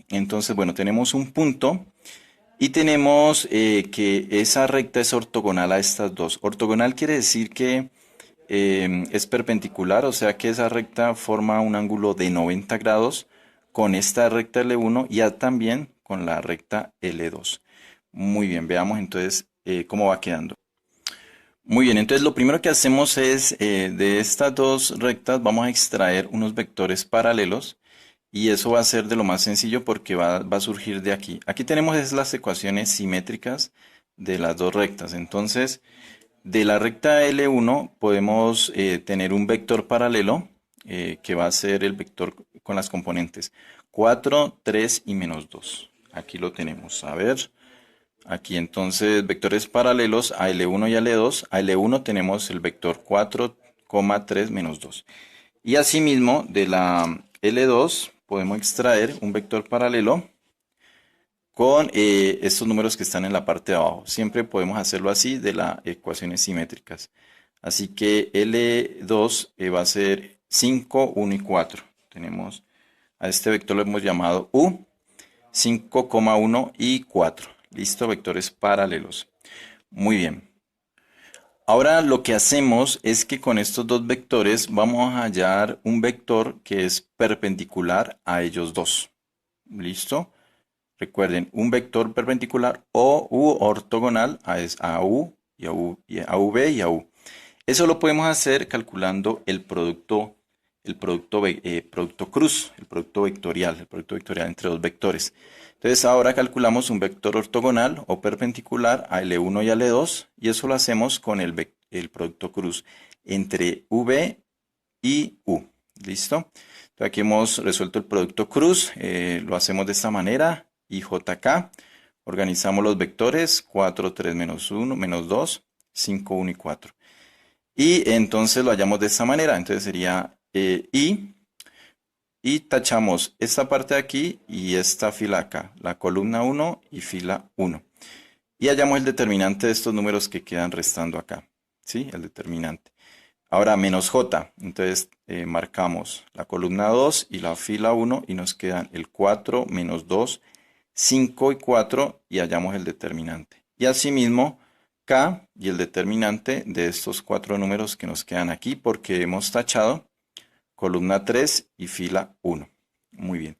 Entonces, bueno, tenemos un punto y tenemos que esa recta es ortogonal a estas dos. Ortogonal quiere decir que es perpendicular, o sea que esa recta forma un ángulo de 90 grados con esta recta L1 y también con la recta L2. Muy bien, veamos entonces cómo va quedando. Muy bien, entonces lo primero que hacemos es de estas dos rectas vamos a extraer unos vectores paralelos y eso va a ser de lo más sencillo porque va a surgir de aquí. Aquí tenemos es las ecuaciones simétricas de las dos rectas. Entonces, de la recta L1 podemos tener un vector paralelo que va a ser el vector con las componentes 4, 3 y menos 2. Aquí lo tenemos. A ver, aquí entonces vectores paralelos a L1 y a L2. A L1 tenemos el vector 4, 3 menos 2. Y asimismo de la L2 podemos extraer un vector paralelo con estos números que están en la parte de abajo. Siempre podemos hacerlo así de las ecuaciones simétricas. Así que L2 va a ser 5, 1 y 4. Tenemos a este vector lo hemos llamado U, 5,1 y 4. Listo, vectores paralelos. Muy bien. Ahora lo que hacemos es que con estos dos vectores vamos a hallar un vector que es perpendicular a ellos dos. ¿Listo? Recuerden, un vector perpendicular o u ortogonal a U y a U y a V y a U. Eso lo podemos hacer calculando producto cruz, el producto vectorial entre dos vectores. Entonces ahora calculamos un vector ortogonal o perpendicular a L1 y a L2 y eso lo hacemos con el producto cruz entre V y U. ¿Listo? Entonces aquí hemos resuelto el producto cruz, lo hacemos de esta manera, IJK, organizamos los vectores, 4, 3, menos 1, menos 2, 5, 1 y 4. Y entonces lo hallamos de esta manera, entonces sería I, y tachamos esta parte de aquí y esta fila acá, la columna 1 y fila 1. Y hallamos el determinante de estos números que quedan restando acá, ¿sí? El determinante. Ahora menos J, entonces marcamos la columna 2 y la fila 1 y nos quedan el 4, menos 2, 5 y 4 y hallamos el determinante. Y asimismo K y el determinante de estos cuatro números que nos quedan aquí porque hemos tachado columna 3 y fila 1. Muy bien.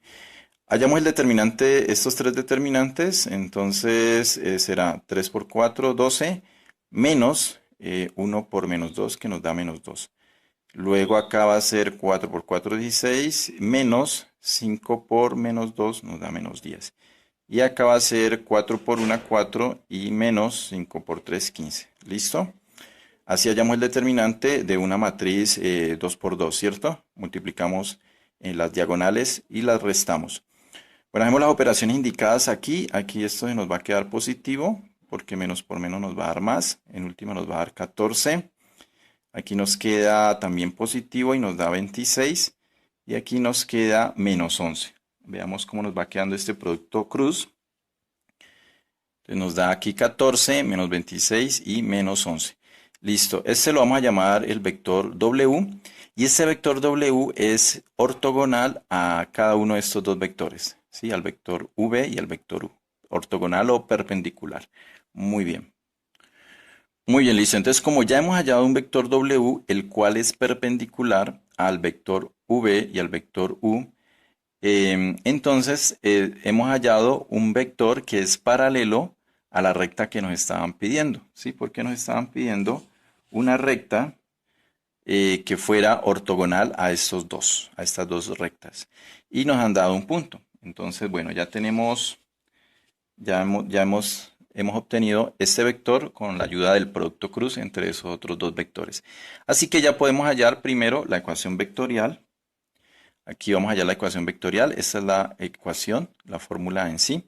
Hallamos el determinante, estos tres determinantes, entonces será 3 por 4, 12, menos 1 por menos 2, que nos da menos 2. Luego acá va a ser 4 por 4, 16, menos 5 por menos 2, nos da menos 10. Y acá va a ser 4 por 1, 4 y menos 5 por 3, 15. ¿Listo? Así hallamos el determinante de una matriz 2 por 2, ¿cierto? Multiplicamos en las diagonales y las restamos. Bueno, hacemos las operaciones indicadas aquí. Aquí esto se nos va a quedar positivo porque menos por menos nos va a dar más. En última nos va a dar 14. Aquí nos queda también positivo y nos da 26. Y aquí nos queda menos 11. Veamos cómo nos va quedando este producto cruz. Entonces nos da aquí 14, menos 26 y menos 11. Listo, este lo vamos a llamar el vector W. Y este vector W es ortogonal a cada uno de estos dos vectores, ¿sí? Al vector V y al vector U. Ortogonal o perpendicular. Muy bien. Muy bien, listo. Entonces, como ya hemos hallado un vector W, el cual es perpendicular al vector V y al vector U, entonces hemos hallado un vector que es paralelo a la recta que nos estaban pidiendo, ¿sí? Porque nos estaban pidiendo una recta que fuera ortogonal a a estas dos rectas. Y nos han dado un punto. Entonces, bueno, ya tenemos, hemos obtenido este vector con la ayuda del producto cruz entre esos otros dos vectores. Así que ya podemos hallar primero la ecuación vectorial. Aquí vamos a hallar la ecuación vectorial. Esta es la ecuación, la fórmula en sí.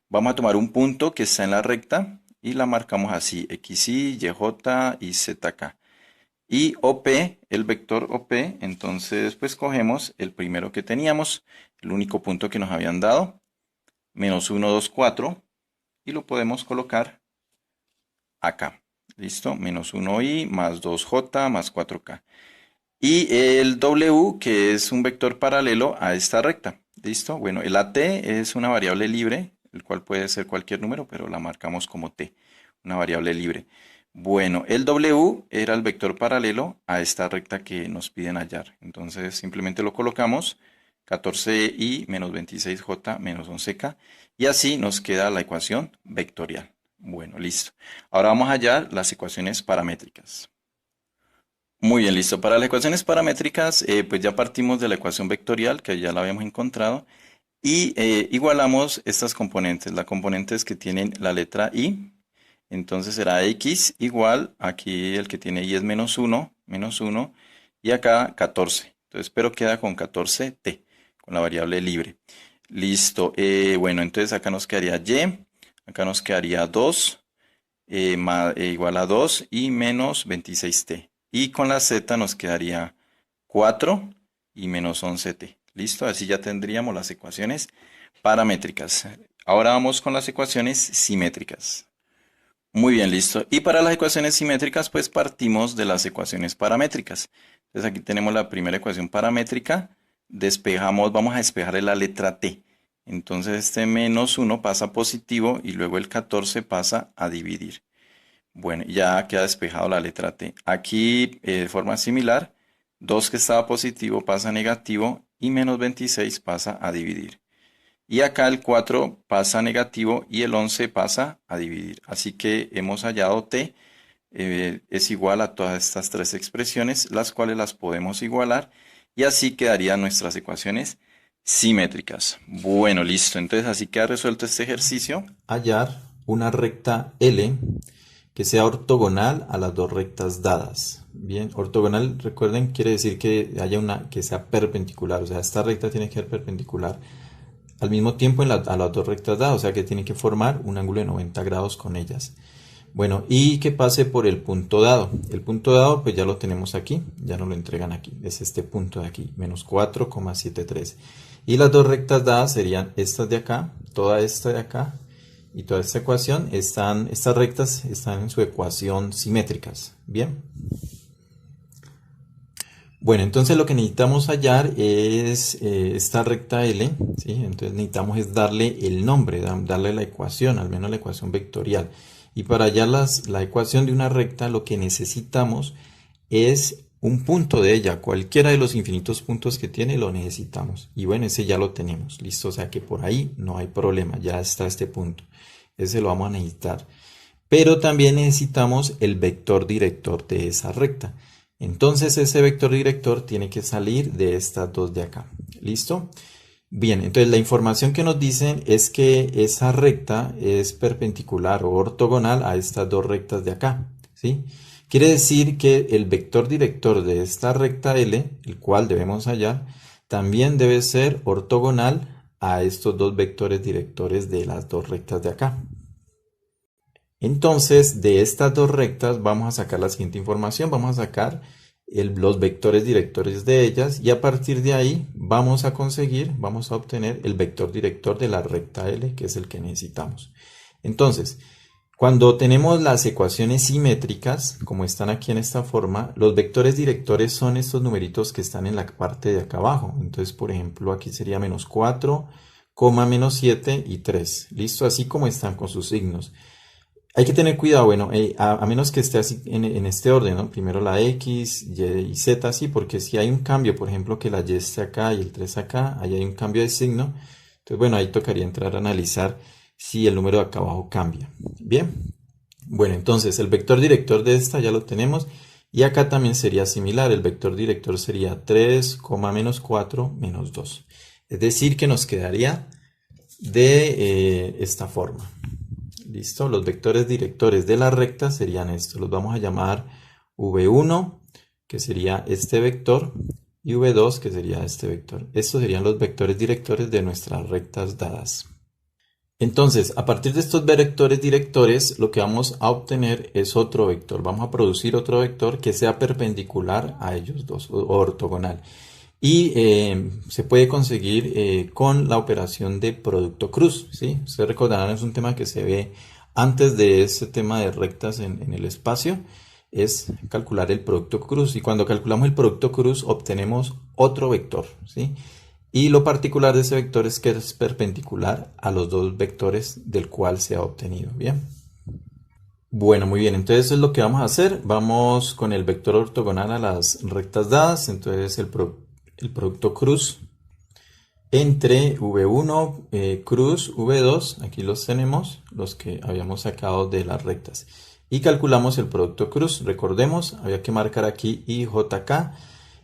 Vamos a tomar un punto que está en la recta y la marcamos así, XY, YJ y ZK. Y OP, el vector OP, entonces pues cogemos el primero que teníamos, el único punto que nos habían dado, menos 1, 2, 4, y lo podemos colocar acá. ¿Listo? Menos 1i más 2j más 4k. Y el W, que es un vector paralelo a esta recta. ¿Listo? Bueno, el AT es una variable libre, el cual puede ser cualquier número, pero la marcamos como T, una variable libre. Bueno, el W era el vector paralelo a esta recta que nos piden hallar. Entonces simplemente lo colocamos 14i menos 26j menos 11k y así nos queda la ecuación vectorial. Bueno, listo. Ahora vamos a hallar las ecuaciones paramétricas. Muy bien, listo. Para las ecuaciones paramétricas, pues ya partimos de la ecuación vectorial, que ya la habíamos encontrado, y igualamos estas componentes. Las componentes que tienen la letra i, entonces será x igual, aquí el que tiene y es menos 1, y acá 14. Entonces, pero queda con 14t, con la variable libre. Listo. Bueno, entonces acá nos quedaría y, acá nos quedaría 2 igual a 2 y menos 26t. Y con la z nos quedaría 4 y menos 11t. ¿Listo? Así ya tendríamos las ecuaciones paramétricas. Ahora vamos con las ecuaciones simétricas. Muy bien, listo. Y para las ecuaciones simétricas, pues partimos de las ecuaciones paramétricas. Entonces aquí tenemos la primera ecuación paramétrica. Despejamos, vamos a despejar la letra t. Entonces este menos 1 pasa a positivo y luego el 14 pasa a dividir. Bueno, ya queda despejado la letra t. Aquí de forma similar, 2 que estaba positivo pasa a negativo y menos 26 pasa a dividir. Y acá el 4 pasa a negativo y el 11 pasa a dividir. Así que hemos hallado t es igual a todas estas tres expresiones, las cuales las podemos igualar y así quedarían nuestras ecuaciones simétricas. Bueno, listo. Entonces así queda resuelto este ejercicio. Hallar una recta L que sea ortogonal a las dos rectas dadas. Bien, ortogonal, recuerden, quiere decir que haya una que sea perpendicular, o sea, esta recta tiene que ser perpendicular al mismo tiempo a las dos rectas dadas, o sea que tiene que formar un ángulo de 90 grados con ellas. Bueno, y que pase por el punto dado. El punto dado pues ya lo tenemos aquí, ya nos lo entregan aquí, es este punto de aquí, menos 4,73. Y las dos rectas dadas serían estas de acá, toda esta de acá y toda esta ecuación, estas rectas están en su ecuación simétricas. Bien. Bueno, entonces lo que necesitamos hallar es esta recta L, ¿sí? Entonces necesitamos es darle el nombre, darle la ecuación, al menos la ecuación vectorial. Y para hallar la ecuación de una recta, lo que necesitamos es un punto de ella. Cualquiera de los infinitos puntos que tiene lo necesitamos. Y bueno, ese ya lo tenemos, listo. O sea que por ahí no hay problema, ya está este punto. Ese lo vamos a necesitar. Pero también necesitamos el vector director de esa recta. Entonces ese vector director tiene que salir de estas dos de acá. ¿Listo? Bien, entonces la información que nos dicen es que esa recta es perpendicular o ortogonal a estas dos rectas de acá. ¿Sí? Quiere decir que el vector director de esta recta L, el cual debemos hallar, también debe ser ortogonal a estos dos vectores directores de las dos rectas de acá. Entonces, de estas dos rectas vamos a sacar la siguiente información. Vamos a sacar los vectores directores de ellas y a partir de ahí vamos a obtener el vector director de la recta L, que es el que necesitamos. Entonces, cuando tenemos las ecuaciones simétricas, como están aquí en esta forma, los vectores directores son estos numeritos que están en la parte de acá abajo. Entonces, por ejemplo, aquí sería menos 4, menos 7 y 3. ¿Listo? Así como están con sus signos. Hay que tener cuidado, bueno, a menos que esté así en este orden, ¿no? Primero la X, Y y Z, así, porque si hay un cambio, por ejemplo, que la Y esté acá y el 3 acá, ahí hay un cambio de signo. Entonces, bueno, ahí tocaría entrar a analizar si el número de acá abajo cambia. Bien, bueno, entonces el vector director de esta ya lo tenemos. Y acá también sería similar, el vector director sería 3, menos 4, menos 2. Es decir, que nos quedaría de esta forma. ¿Listo? Los vectores directores de la recta serían estos. Los vamos a llamar V1, que sería este vector, y V2, que sería este vector. Estos serían los vectores directores de nuestras rectas dadas. Entonces, a partir de estos vectores directores, lo que vamos a obtener es otro vector. Vamos a producir otro vector que sea perpendicular a ellos dos, o ortogonal. Y se puede conseguir con la operación de producto cruz, ¿sí? Ustedes recordarán, es un tema que se ve antes de este tema de rectas en el espacio, es calcular el producto cruz. Y cuando calculamos el producto cruz obtenemos otro vector, ¿sí? Y lo particular de ese vector es que es perpendicular a los dos vectores del cual se ha obtenido. Bien. Bueno, muy bien. Entonces es lo que vamos a hacer. Vamos con el vector ortogonal a las rectas dadas. Entonces el producto cruz entre V1 cruz V2, aquí los tenemos, los que habíamos sacado de las rectas. Y calculamos el producto cruz. Recordemos, había que marcar aquí IJK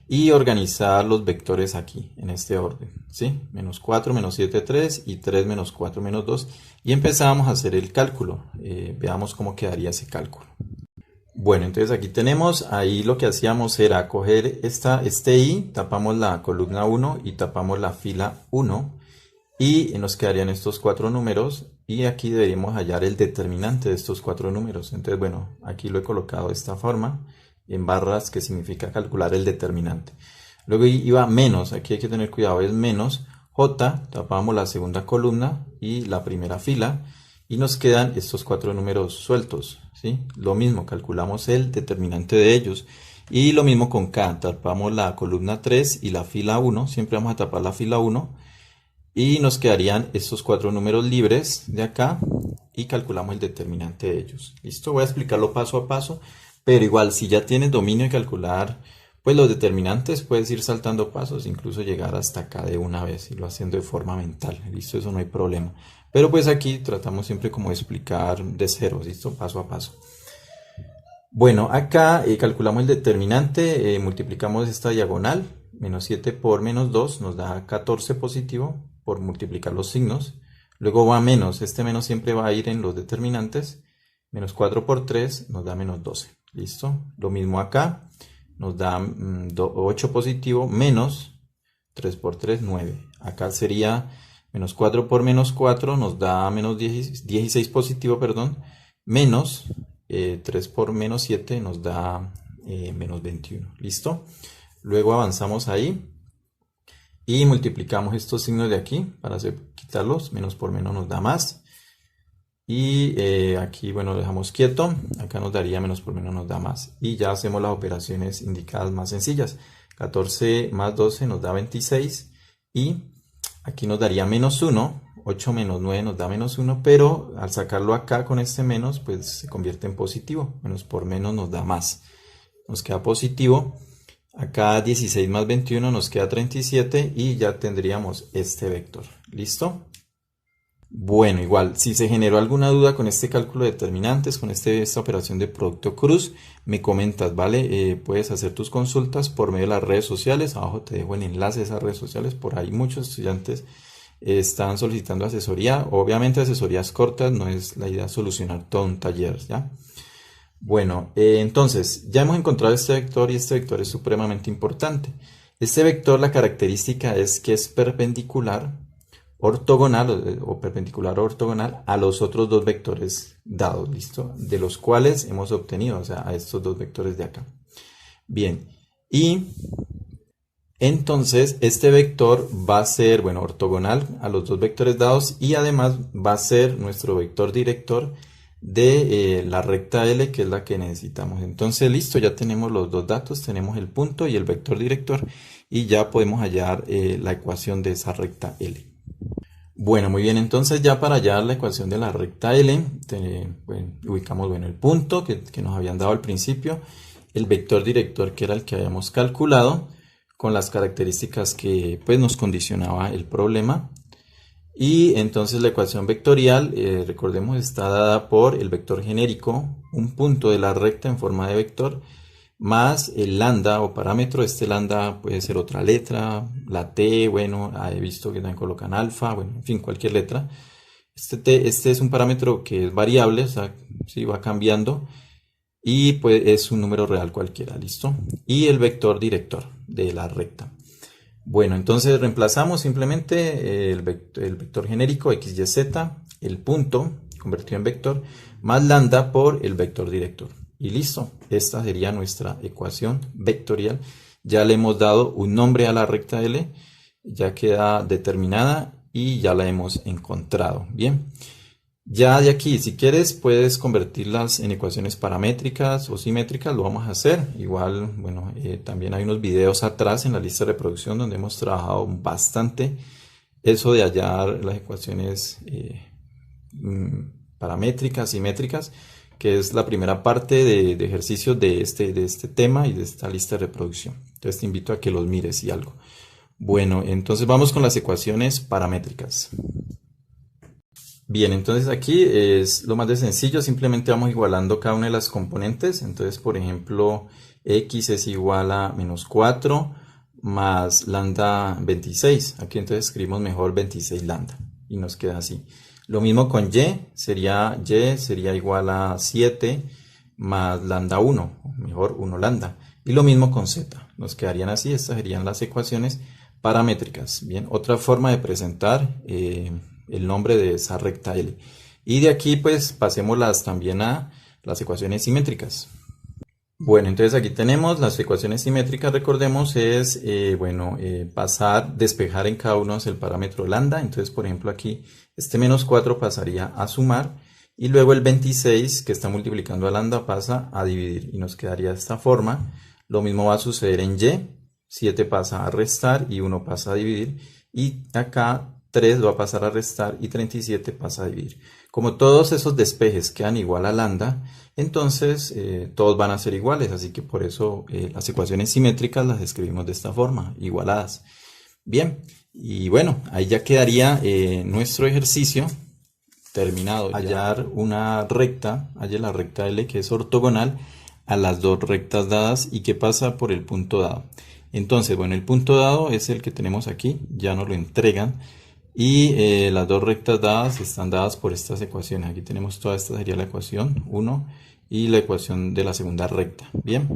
y organizar los vectores aquí, en este orden. ¿Sí? Menos 4, menos 7, 3 y 3, menos 4, menos 2. Y empezábamos a hacer el cálculo. Veamos cómo quedaría ese cálculo. Bueno, entonces aquí tenemos, ahí lo que hacíamos era coger este I, tapamos la columna 1 y tapamos la fila 1 y nos quedarían estos cuatro números y aquí deberíamos hallar el determinante de estos cuatro números. Entonces, bueno, aquí lo he colocado de esta forma, en barras, que significa calcular el determinante. Luego iba menos, aquí hay que tener cuidado, es menos J, tapamos la segunda columna y la primera fila y nos quedan estos cuatro números sueltos. ¿Sí? Lo mismo, calculamos el determinante de ellos. Y lo mismo con K, tapamos la columna 3 y la fila 1, siempre vamos a tapar la fila 1. Y nos quedarían estos cuatro números libres de acá y calculamos el determinante de ellos. ¿Listo? Voy a explicarlo paso a paso, pero igual si ya tienes dominio de calcular pues los determinantes, puedes ir saltando pasos, incluso llegar hasta acá de una vez y lo haciendo de forma mental. ¿Listo? Eso no hay problema. Pero pues aquí tratamos siempre como de explicar de cero, ¿listo? Paso a paso. Bueno, acá calculamos el determinante, multiplicamos esta diagonal, menos 7 por menos 2 nos da 14 positivo por multiplicar los signos. Luego va menos, este menos siempre va a ir en los determinantes, menos 4 por 3 nos da menos 12, ¿listo? Lo mismo acá, nos da 8 positivo, menos 3 por 3, 9. Acá sería menos 4 por menos 4 nos da menos 16 positivo, perdón, menos 3 por menos 7 nos da menos 21. ¿Listo? Luego avanzamos ahí y multiplicamos estos signos de aquí para quitarlos. Menos por menos nos da más. Y aquí, bueno, lo dejamos quieto. Acá nos daría menos por menos nos da más. Y ya hacemos las operaciones indicadas más sencillas. 14 más 12 nos da 26. Y aquí nos daría menos 1. 8 menos 9 nos da menos 1, pero al sacarlo acá con este menos, pues se convierte en positivo. Menos por menos nos da más. Nos queda positivo. Acá 16 más 21 nos queda 37 y ya tendríamos este vector. ¿Listo? Bueno, igual, si se generó alguna duda con este cálculo de determinantes, con esta operación de producto cruz, me comentas, ¿vale? Puedes hacer tus consultas por medio de las redes sociales. Abajo te dejo el enlace de esas redes sociales. Por ahí muchos estudiantes están solicitando asesoría. Obviamente asesorías cortas, no es la idea solucionar todo un taller, ¿ya? Bueno, entonces ya hemos encontrado este vector y este vector es supremamente importante. Este vector, la característica es que es perpendicular, ortogonal o perpendicular o ortogonal a los otros dos vectores dados, ¿listo? De los cuales hemos obtenido, o sea, a estos dos vectores de acá. Bien, y entonces este vector va a ser, bueno, ortogonal a los dos vectores dados y además va a ser nuestro vector director de la recta L, que es la que necesitamos. Entonces, listo, ya tenemos los dos datos, tenemos el punto y el vector director y ya podemos hallar la ecuación de esa recta L. Bueno, muy bien, entonces ya para hallar la ecuación de la recta L, ubicamos bueno, el punto que nos habían dado al principio, el vector director que era el que habíamos calculado, con las características que pues, nos condicionaba el problema. Y entonces la ecuación vectorial, recordemos, está dada por el vector genérico, un punto de la recta en forma de vector, más el lambda o parámetro. Este lambda puede ser otra letra, la t, bueno, he visto que también colocan alfa, bueno, en fin, cualquier letra. Este es un parámetro que es variable, o sea, sí, va cambiando, y pues es un número real cualquiera, ¿listo? Y el vector director de la recta. Bueno, entonces reemplazamos simplemente el vector genérico x, y, z, el punto convertido en vector, más lambda por el vector director. Y listo, esta sería nuestra ecuación vectorial. Ya le hemos dado un nombre a la recta L, ya queda determinada y ya la hemos encontrado. Bien, Ya de aquí, si quieres, puedes convertirlas en ecuaciones paramétricas o simétricas, lo vamos a hacer. Igual, bueno, también hay unos videos atrás en la lista de reproducción donde hemos trabajado bastante eso de hallar las ecuaciones paramétricas, simétricas, que es la primera parte de ejercicios de este tema y de esta lista de reproducción. Entonces te invito a que los mires y algo. Bueno, entonces vamos con las ecuaciones paramétricas. Bien, entonces aquí es lo más de sencillo, simplemente vamos igualando cada una de las componentes. Entonces, por ejemplo, x es igual a menos 4 más lambda 26. Aquí entonces escribimos mejor 26 lambda y nos queda así. Lo mismo con y sería igual a 7 más lambda 1, mejor 1 lambda. Y lo mismo con z, nos quedarían así, estas serían las ecuaciones paramétricas. Bien, otra forma de presentar el nombre de esa recta L. Y de aquí pues pasémoslas también a las ecuaciones simétricas. Bueno, entonces aquí tenemos las ecuaciones simétricas, recordemos, es despejar en cada uno el parámetro lambda. Entonces, por ejemplo, aquí este menos 4 pasaría a sumar y luego el 26 que está multiplicando a lambda pasa a dividir y nos quedaría de esta forma. Lo mismo va a suceder en y, 7 pasa a restar y 1 pasa a dividir y acá 3 va a pasar a restar y 37 pasa a dividir. Como todos esos despejes quedan igual a lambda, entonces todos van a ser iguales, así que por eso las ecuaciones simétricas las escribimos de esta forma, igualadas. Bien, y bueno, ahí ya quedaría nuestro ejercicio terminado. Hallar una recta, hallar la recta L que es ortogonal a las dos rectas dadas y que pasa por el punto dado. Entonces, bueno, el punto dado es el que tenemos aquí, ya nos lo entregan. Y las dos rectas dadas están dadas por estas ecuaciones. Aquí tenemos toda esta sería la ecuación 1 y la ecuación de la segunda recta. Bien.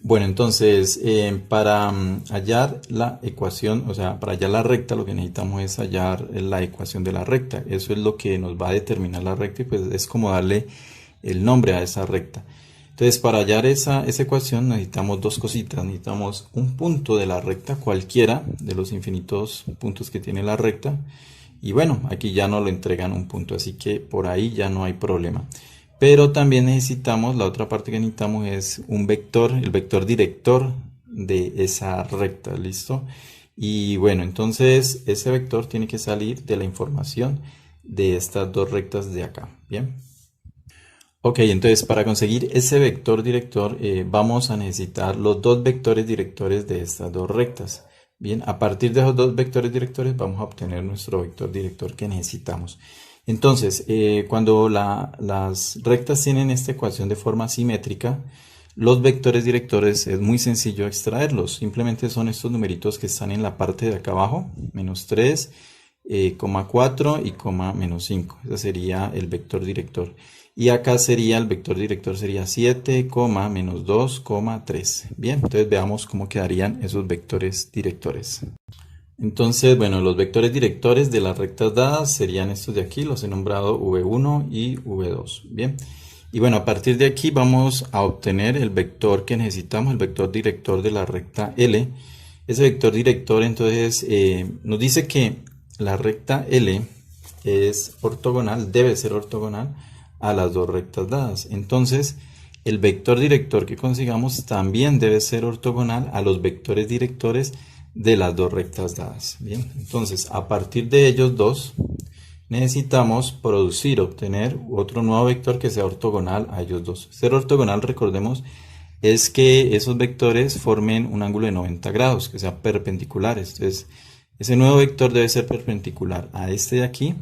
Bueno, entonces para hallar la ecuación, o sea, para hallar la recta, lo que necesitamos es hallar la ecuación de la recta. Eso es lo que nos va a determinar la recta y pues es como darle el nombre a esa recta. Entonces, para hallar esa ecuación necesitamos dos cositas. Necesitamos un punto de la recta, cualquiera de los infinitos puntos que tiene la recta. Y bueno, aquí ya nos lo entregan un punto, así que por ahí ya no hay problema. Pero también necesitamos, la otra parte que necesitamos es un vector, el vector director de esa recta, ¿listo? Y bueno, entonces ese vector tiene que salir de la información de estas dos rectas de acá, ¿bien? Ok, entonces para conseguir ese vector director vamos a necesitar los dos vectores directores de estas dos rectas. Bien, a partir de esos dos vectores directores vamos a obtener nuestro vector director que necesitamos. Entonces, cuando las rectas tienen esta ecuación de forma simétrica, los vectores directores es muy sencillo extraerlos. Simplemente son estos numeritos que están en la parte de acá abajo, menos 3, 4 y menos 5. Ese sería el vector director. Y acá sería el vector director sería 7, menos 2, 3. Bien, entonces veamos cómo quedarían esos vectores directores. Entonces, bueno, los vectores directores de las rectas dadas serían estos de aquí, los he nombrado V1 y V2. Bien, y bueno, a partir de aquí vamos a obtener el vector que necesitamos, el vector director de la recta L. Ese vector director entonces nos dice que la recta L es ortogonal, debe ser ortogonal a las dos rectas dadas. Entonces, el vector director que consigamos también debe ser ortogonal a los vectores directores de las dos rectas dadas. Bien, entonces a partir de ellos dos necesitamos obtener otro nuevo vector que sea ortogonal a ellos dos. Ser ortogonal, recordemos, es que esos vectores formen un ángulo de 90 grados, que sean perpendiculares. Entonces, ese nuevo vector debe ser perpendicular a este de aquí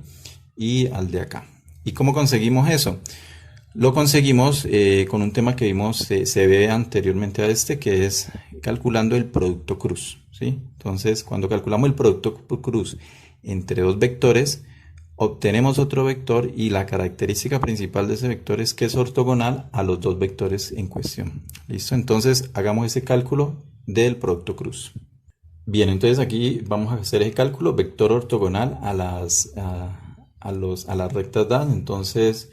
y al de acá. ¿Y cómo conseguimos eso? Lo conseguimos con un tema que vimos, se ve anteriormente a este, que es calculando el producto cruz, ¿sí? Entonces, cuando calculamos el producto cruz entre dos vectores, obtenemos otro vector y la característica principal de ese vector es que es ortogonal a los dos vectores en cuestión. ¿Listo? Entonces, hagamos ese cálculo del producto cruz. Bien, entonces aquí vamos a hacer ese cálculo, vector ortogonal a las rectas dadas. Entonces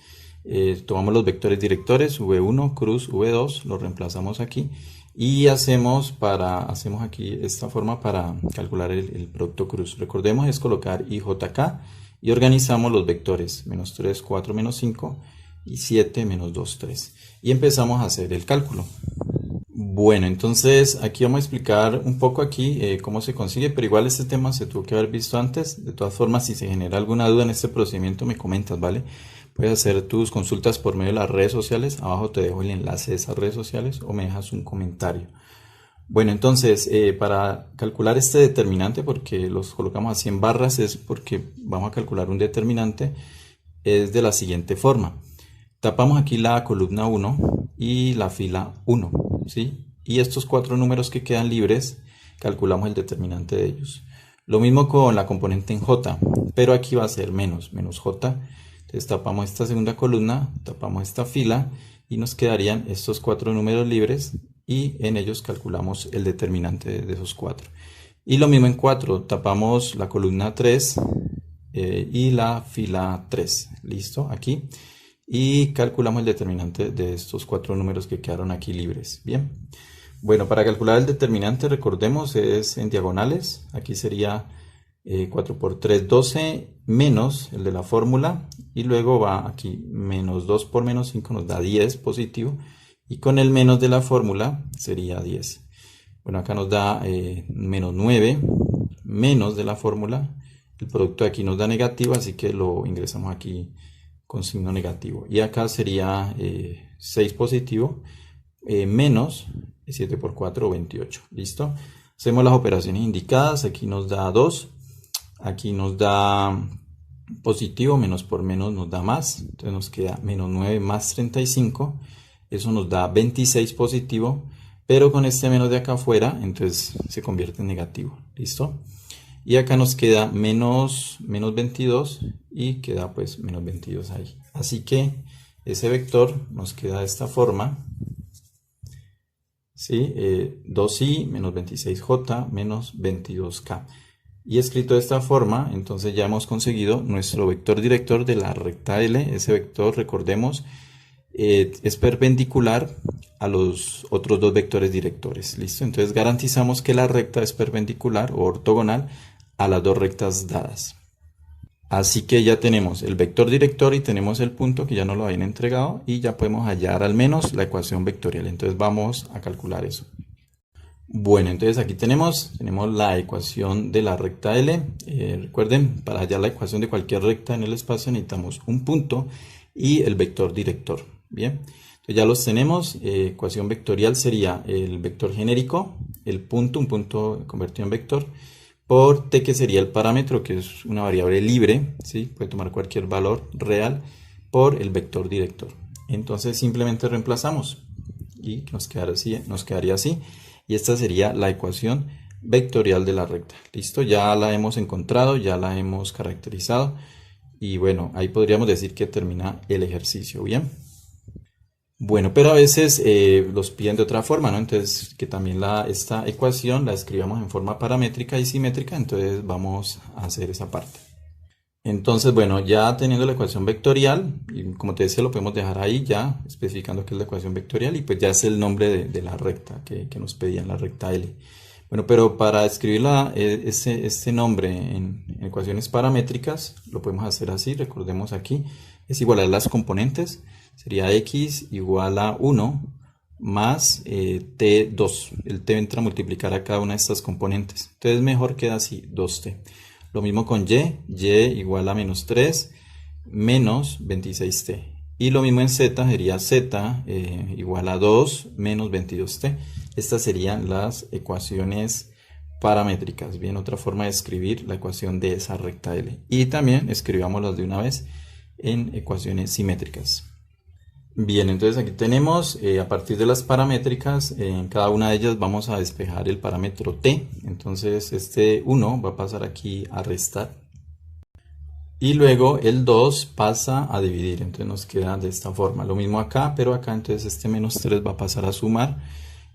tomamos los vectores directores V1 cruz V2, lo reemplazamos aquí y hacemos aquí esta forma para calcular el producto cruz. Recordemos es colocar IJK y organizamos los vectores menos 3, 4, menos 5 y 7, menos 2, 3. Y empezamos a hacer el cálculo. Bueno, entonces aquí vamos a explicar un poco aquí cómo se consigue, pero igual este tema se tuvo que haber visto antes. De todas formas, si se genera alguna duda en este procedimiento, me comentas, ¿vale? Puedes hacer tus consultas por medio de las redes sociales. Abajo te dejo el enlace de esas redes sociales o me dejas un comentario. Bueno, entonces, para calcular este determinante, porque los colocamos así en barras, es porque vamos a calcular un determinante, es de la siguiente forma. Tapamos aquí la columna 1 y la fila 1, ¿sí? Y estos 4 números que quedan libres, calculamos el determinante de ellos. Lo mismo con la componente en J, pero aquí va a ser menos J. Entonces tapamos esta segunda columna, tapamos esta fila y nos quedarían estos 4 números libres y en ellos calculamos el determinante de esos 4. Y lo mismo en 4, tapamos la columna 3 y la fila 3, listo, aquí. Y calculamos el determinante de estos 4 números que quedaron aquí libres. Bien, bueno, para calcular el determinante, recordemos, es en diagonales. Aquí sería 4 por 3, 12, menos el de la fórmula. Y luego va aquí, menos 2 por menos 5 nos da 10 positivo. Y con el menos de la fórmula sería 10. Bueno, acá nos da menos 9, menos de la fórmula. El producto de aquí nos da negativo, así que lo ingresamos aquí con signo negativo. Y acá sería 6 positivo, menos 7 por 4, 28. ¿Listo? Hacemos las operaciones indicadas. Aquí nos da 2. Aquí nos da positivo, menos por menos nos da más. Entonces nos queda menos 9 más 35. Eso nos da 26 positivo. Pero con este menos de acá afuera, entonces se convierte en negativo. ¿Listo? Y acá nos queda menos 22 y queda pues menos 22 ahí. Así que ese vector nos queda de esta forma. ¿Sí? 2i menos 26j menos 22k. Y escrito de esta forma, entonces ya hemos conseguido nuestro vector director de la recta L. Ese vector, recordemos, es perpendicular a los otros dos vectores directores. ¿Listo? Entonces garantizamos que la recta es perpendicular o ortogonal a las dos rectas dadas. Así que ya tenemos el vector director y tenemos el punto que ya nos lo habían entregado y ya podemos hallar al menos la ecuación vectorial. Entonces vamos a calcular eso. Bueno, entonces aquí tenemos la ecuación de la recta L. Recuerden, para hallar la ecuación de cualquier recta en el espacio necesitamos un punto y el vector director. Bien, entonces ya los tenemos. Ecuación vectorial sería el vector genérico, el punto, un punto convertido en vector, por t, que sería el parámetro, que es una variable libre, ¿sí? Puede tomar cualquier valor real, por el vector director. Entonces simplemente reemplazamos y nos quedaría así. Y esta sería la ecuación vectorial de la recta. ¿Listo? Ya la hemos encontrado, ya la hemos caracterizado. Y bueno, ahí podríamos decir que termina el ejercicio. Bien. Bueno, pero a veces los piden de otra forma, ¿no? Entonces, que también esta ecuación la escribamos en forma paramétrica y simétrica. Entonces, vamos a hacer esa parte. Entonces, bueno, ya teniendo la ecuación vectorial, y como te decía, lo podemos dejar ahí ya, especificando que es la ecuación vectorial, y pues ya es el nombre de la recta que nos pedían, la recta L. Bueno, pero para escribir este nombre en ecuaciones paramétricas, lo podemos hacer así, recordemos aquí, es igual a las componentes, sería x igual a 1 más t2. El t entra a multiplicar a cada una de estas componentes, entonces mejor queda así, 2t. Lo mismo con y igual a menos 3 menos 26t. Y lo mismo en z, sería z igual a 2 menos 22t. Estas serían las ecuaciones paramétricas. Bien, otra forma de escribir la ecuación de esa recta L. Y también escribámoslas de una vez en ecuaciones simétricas. Bien, entonces aquí tenemos, a partir de las paramétricas, en cada una de ellas vamos a despejar el parámetro t. Entonces este 1 va a pasar aquí a restar. Y luego el 2 pasa a dividir. Entonces nos queda de esta forma. Lo mismo acá, pero acá entonces este menos 3 va a pasar a sumar.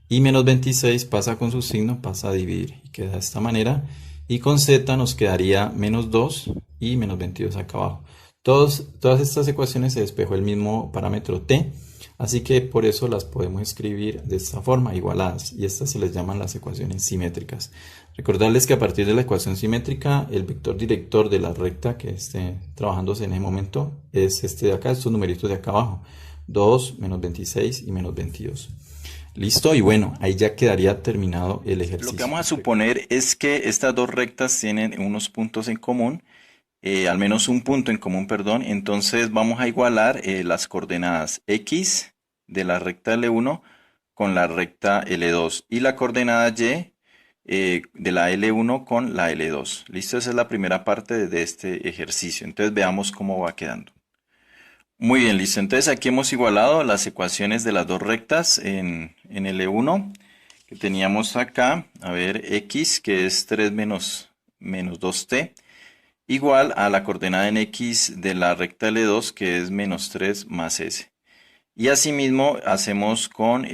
Y menos 26 pasa con su signo, pasa a dividir. Y queda de esta manera. Y con z nos quedaría menos 2 y menos 22 acá abajo. Todas estas ecuaciones se despejó el mismo parámetro t, así que por eso las podemos escribir de esta forma, igualadas, y estas se les llaman las ecuaciones simétricas. Recordarles que a partir de la ecuación simétrica, el vector director de la recta que esté trabajándose en ese momento es este de acá, estos numeritos de acá abajo, 2, menos 26 y menos 22. Listo, y bueno, ahí ya quedaría terminado el Lo que ejercicio. vamos a suponer es que estas dos rectas tienen unos puntos en común, al menos un punto en común, perdón. Entonces vamos a igualar las coordenadas x de la recta L1 con la recta L2 y la coordenada y de la L1 con la L2. Listo, esa es la primera parte de este ejercicio. Entonces veamos cómo va quedando. Muy bien, listo. Entonces aquí hemos igualado las ecuaciones de las dos rectas en L1 que teníamos acá. A ver, x que es 3 menos 2t igual a la coordenada en x de la recta L2 que es menos 3 más s. Y asimismo hacemos con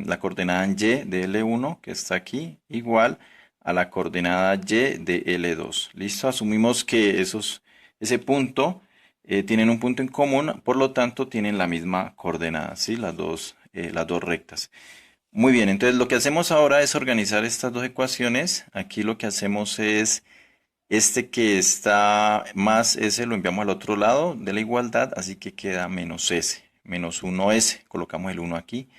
la coordenada en y de L1 que está aquí igual a la coordenada y de L2. ¿Listo? Asumimos que ese punto tienen un punto en común, por lo tanto tienen la misma coordenada, ¿sí? Las dos rectas. Muy bien, entonces lo que hacemos ahora es organizar estas dos ecuaciones. Aquí lo que hacemos es este que está más s lo enviamos al otro lado de la igualdad, así que queda menos s, menos 1s, colocamos el 1 aquí,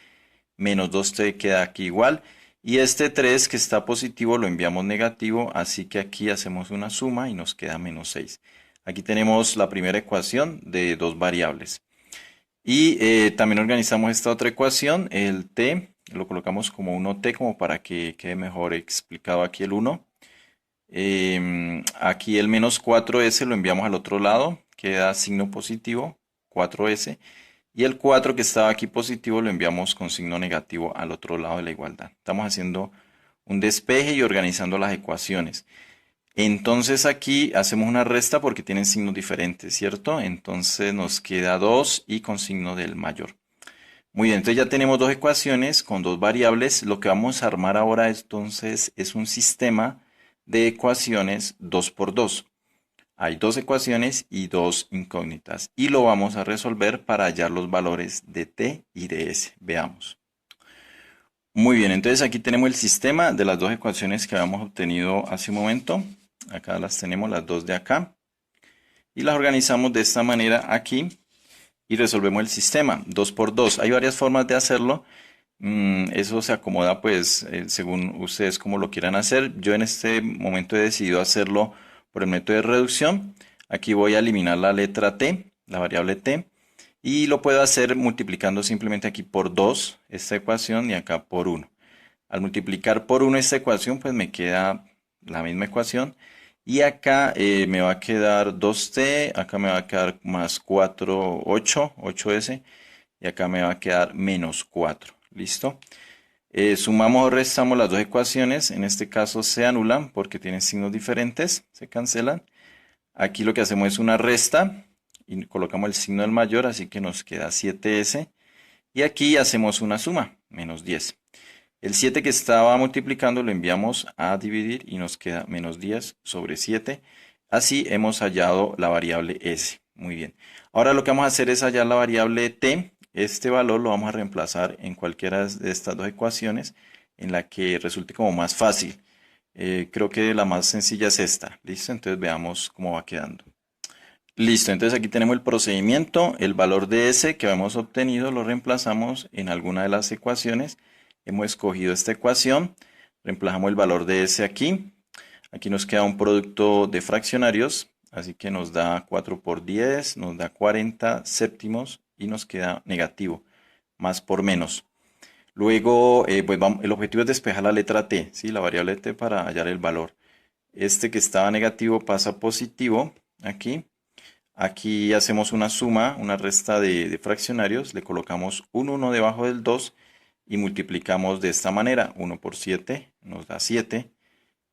menos 2t queda aquí igual, y este 3 que está positivo lo enviamos negativo, así que aquí hacemos una suma y nos queda menos 6. Aquí tenemos la primera ecuación de dos variables. Y también organizamos esta otra ecuación, el t, lo colocamos como 1t como para que quede mejor explicado aquí el 1. Aquí el menos 4s lo enviamos al otro lado, queda signo positivo, 4s. Y el 4 que estaba aquí positivo lo enviamos con signo negativo al otro lado de la igualdad. Estamos haciendo un despeje y organizando las ecuaciones. Entonces aquí hacemos una resta porque tienen signos diferentes, ¿cierto? Entonces nos queda 2 y con signo del mayor. Muy bien, entonces ya tenemos dos ecuaciones con dos variables. Lo que vamos a armar ahora entonces es un sistema de ecuaciones 2 por 2. Hay dos ecuaciones y dos incógnitas. Y lo vamos a resolver para hallar los valores de t y de s. Veamos. Muy bien, entonces aquí tenemos el sistema de las dos ecuaciones que habíamos obtenido hace un momento. Acá las tenemos las dos de acá. Y las organizamos de esta manera aquí. Y resolvemos el sistema 2 por 2. Hay varias formas de hacerlo. Eso se acomoda pues según ustedes como lo quieran hacer. Yo en este momento he decidido hacerlo por el método de reducción. Aquí voy a eliminar la letra t, la variable t. Y lo puedo hacer multiplicando simplemente aquí por 2 esta ecuación y acá por 1. Al multiplicar por 1 esta ecuación pues me queda la misma ecuación. Y acá me va a quedar 2t, acá me va a quedar más 4, 8s, y acá me va a quedar menos 4. ¿Listo? Sumamos o restamos las dos ecuaciones, en este caso se anulan porque tienen signos diferentes, se cancelan. Aquí lo que hacemos es una resta y colocamos el signo del mayor, así que nos queda 7s. Y aquí hacemos una suma, menos 10. El 7 que estaba multiplicando lo enviamos a dividir y nos queda menos 10 sobre 7. Así hemos hallado la variable s. Muy bien. Ahora lo que vamos a hacer es hallar la variable t. Este valor lo vamos a reemplazar en cualquiera de estas dos ecuaciones en la que resulte como más fácil. Creo que la más sencilla es esta. ¿Listo? Entonces veamos cómo va quedando. Listo, entonces aquí tenemos el procedimiento. El valor de s que hemos obtenido lo reemplazamos en alguna de las ecuaciones. Hemos escogido esta ecuación, reemplazamos el valor de s aquí. Aquí nos queda un producto de fraccionarios, así que nos da 4 por 10, nos da 40 séptimos y nos queda negativo, más por menos. Luego, pues el objetivo es despejar la letra t, ¿sí? La variable t para hallar el valor. Este que estaba negativo pasa a positivo aquí. Aquí hacemos una suma, una resta de fraccionarios, le colocamos un 1 debajo del 2 y multiplicamos de esta manera. 1 por 7 nos da 7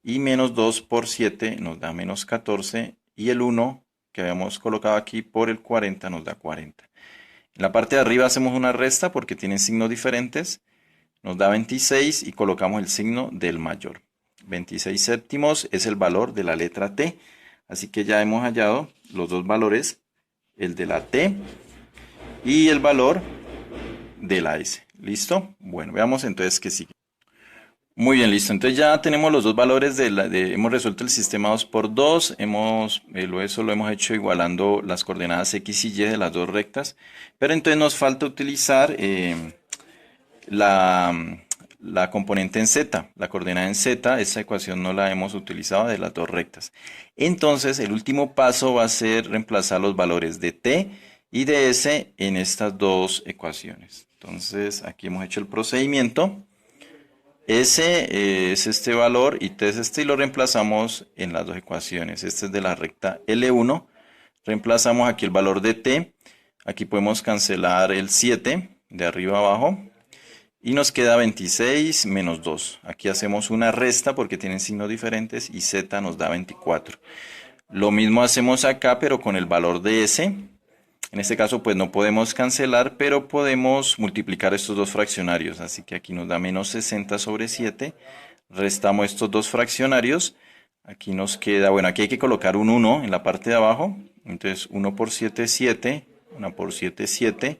y menos 2 por 7 nos da menos 14 y el 1 que habíamos colocado aquí por el 40 nos da 40. En la parte de arriba hacemos una resta porque tienen signos diferentes, nos da 26 y colocamos el signo del mayor. 26 séptimos es el valor de la letra t, así que ya hemos hallado los dos valores el de la T y el valor de la S. ¿Listo? Bueno, veamos entonces qué sigue. Muy bien, listo. Entonces ya tenemos los dos valores hemos resuelto el sistema 2×2, eso lo hemos hecho igualando las coordenadas X y Y de las dos rectas, pero entonces nos falta utilizar la componente en Z, la coordenada en Z, esa ecuación no la hemos utilizado de las dos rectas. Entonces el último paso va a ser reemplazar los valores de T y de S en estas dos ecuaciones. Entonces aquí hemos hecho el procedimiento. S es este valor y T es este y lo reemplazamos en las dos ecuaciones. Este es de la recta L1. Reemplazamos aquí el valor de T. Aquí podemos cancelar el 7 de arriba abajo. Y nos queda 26 menos 2. Aquí hacemos una resta porque tienen signos diferentes y Z nos da 24. Lo mismo hacemos acá pero con el valor de S. En este caso pues no podemos cancelar, pero podemos multiplicar estos dos fraccionarios. Así que aquí nos da menos 60 sobre 7. Restamos estos dos fraccionarios. Aquí nos queda, bueno, aquí hay que colocar un 1 en la parte de abajo. Entonces 1 por 7 es 7, 1 por 7 es 7.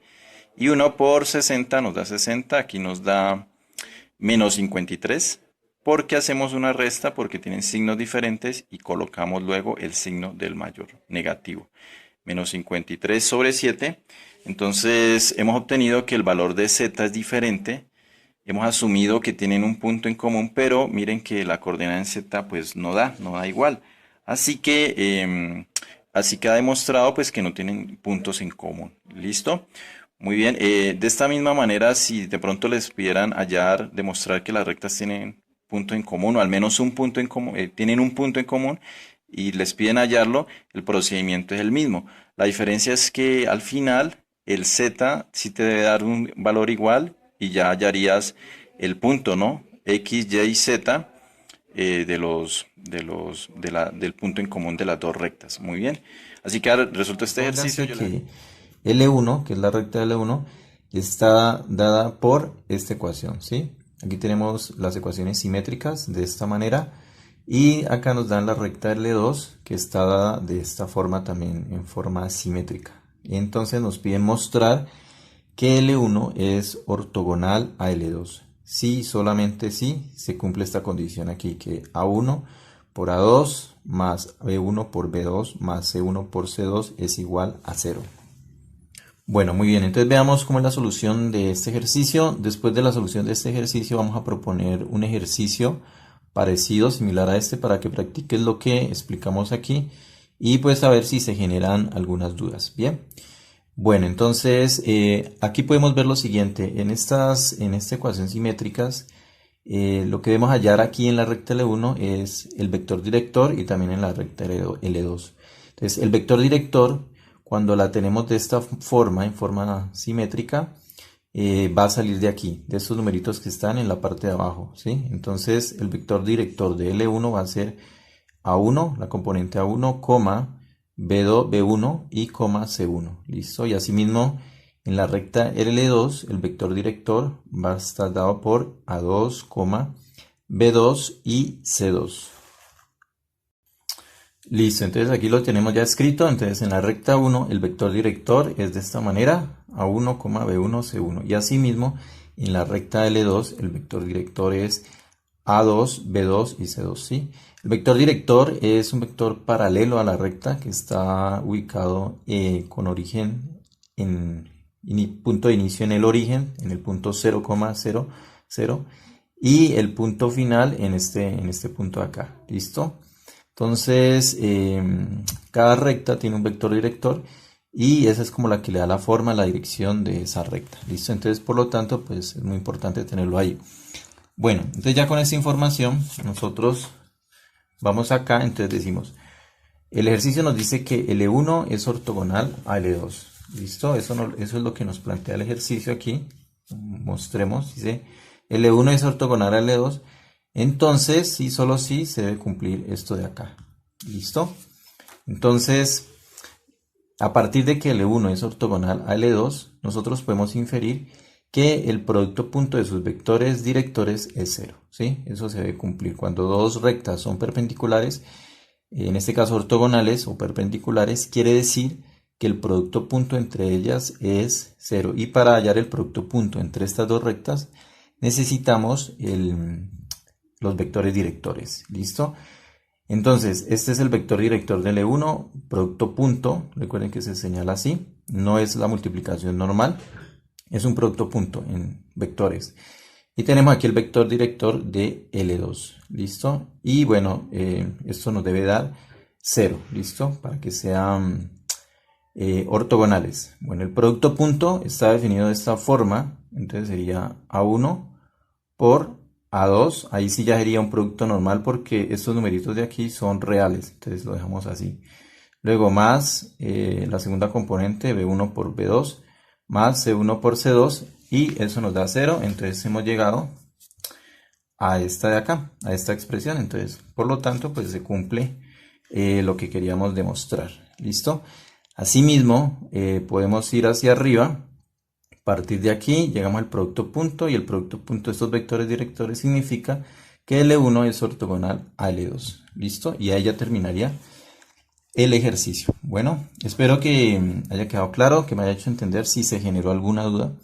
Y 1 por 60 nos da 60. Aquí nos da menos 53. Porque hacemos una resta porque tienen signos diferentes y colocamos luego el signo del mayor, negativo. Menos 53 sobre 7. Entonces hemos obtenido que el valor de Z es diferente. Hemos asumido que tienen un punto en común, pero miren que la coordenada en Z pues no da igual. Así que queda demostrado pues que no tienen puntos en común. ¿Listo? Muy bien. De esta misma manera, si de pronto les pidieran demostrar que las rectas tienen punto en común, o al menos un punto en común, tienen un punto en común, y les piden hallarlo, el procedimiento es el mismo. La diferencia es que al final el Z sí te debe dar un valor igual y ya hallarías el punto, ¿no? X, Y y Z del punto en común de las dos rectas. Muy bien. Así que ahora resulta este ejercicio. Que L1, que es la recta L1, está dada por esta ecuación, ¿sí? Aquí tenemos las ecuaciones simétricas de esta manera. Y acá nos dan la recta L2 que está dada de esta forma también en forma simétrica. Y entonces nos piden mostrar que L1 es ortogonal a L2. Sí, solamente si se cumple esta condición aquí, que A1 por A2 más B1 por B2 más C1 por C2 es igual a 0. Bueno, muy bien, entonces veamos cómo es la solución de este ejercicio. Después de la solución de este ejercicio vamos a proponer un ejercicio parecido, similar a este, para que practiques lo que explicamos aquí y pues a ver si se generan algunas dudas. Bien, bueno, entonces aquí podemos ver lo siguiente. En esta ecuación simétricas, lo que debemos hallar aquí en la recta L1 es el vector director y también en la recta L2. Entonces el vector director, cuando la tenemos de esta forma, en forma simétrica, va a salir de aquí, de estos numeritos que están en la parte de abajo, ¿sí? Entonces el vector director de L1 va a ser A1, la componente A1, B2, B1 y C1, ¿listo? Y asimismo en la recta L2 el vector director va a estar dado por A2, B2 y C2. Listo, entonces aquí lo tenemos ya escrito. Entonces en la recta 1 el vector director es de esta manera, A1, B1, C1. Y asimismo en la recta L2 el vector director es A2, B2 y C2, ¿sí? El vector director es un vector paralelo a la recta que está ubicado con origen punto de inicio en el origen, en el punto 0,00 y el punto final en este punto de acá, ¿listo? Entonces, cada recta tiene un vector director y esa es como la que le da la forma, la dirección de esa recta. ¿Listo? Entonces, por lo tanto, pues es muy importante tenerlo ahí. Bueno, entonces ya con esta información, nosotros vamos acá, entonces decimos, el ejercicio nos dice que L1 es ortogonal a L2. ¿Listo? Eso es lo que nos plantea el ejercicio aquí. Mostremos, dice, L1 es ortogonal a L2. Entonces, sí, solo sí se debe cumplir esto de acá. ¿Listo? Entonces, a partir de que L1 es ortogonal a L2, nosotros podemos inferir que el producto punto de sus vectores directores es 0. ¿Sí? Eso se debe cumplir. Cuando dos rectas son perpendiculares, en este caso ortogonales o perpendiculares, quiere decir que el producto punto entre ellas es 0. Y para hallar el producto punto entre estas dos rectas necesitamos los vectores directores. ¿Listo? Entonces, este es el vector director del E1, producto punto. Recuerden que se señala así. No es la multiplicación normal. Es un producto punto en vectores. Y tenemos aquí el vector director de L2. ¿Listo? Y bueno, esto nos debe dar 0. ¿Listo? Para que sean ortogonales. Bueno, el producto punto está definido de esta forma. Entonces sería A1 por A2. Ahí sí ya sería un producto normal porque estos numeritos de aquí son reales. Entonces lo dejamos así. Luego más la segunda componente B1 por B2 más C1 por C2 y eso nos da 0. Entonces hemos llegado a esta de acá, a esta expresión. Entonces, por lo tanto, pues se cumple lo que queríamos demostrar. ¿Listo? Asimismo, podemos ir hacia arriba. A partir de aquí llegamos al producto punto y el producto punto de estos vectores directores significa que L1 es ortogonal a L2. ¿Listo? Y ahí ya terminaría el ejercicio. Bueno, espero que haya quedado claro, que me haya hecho entender. Si se generó alguna duda,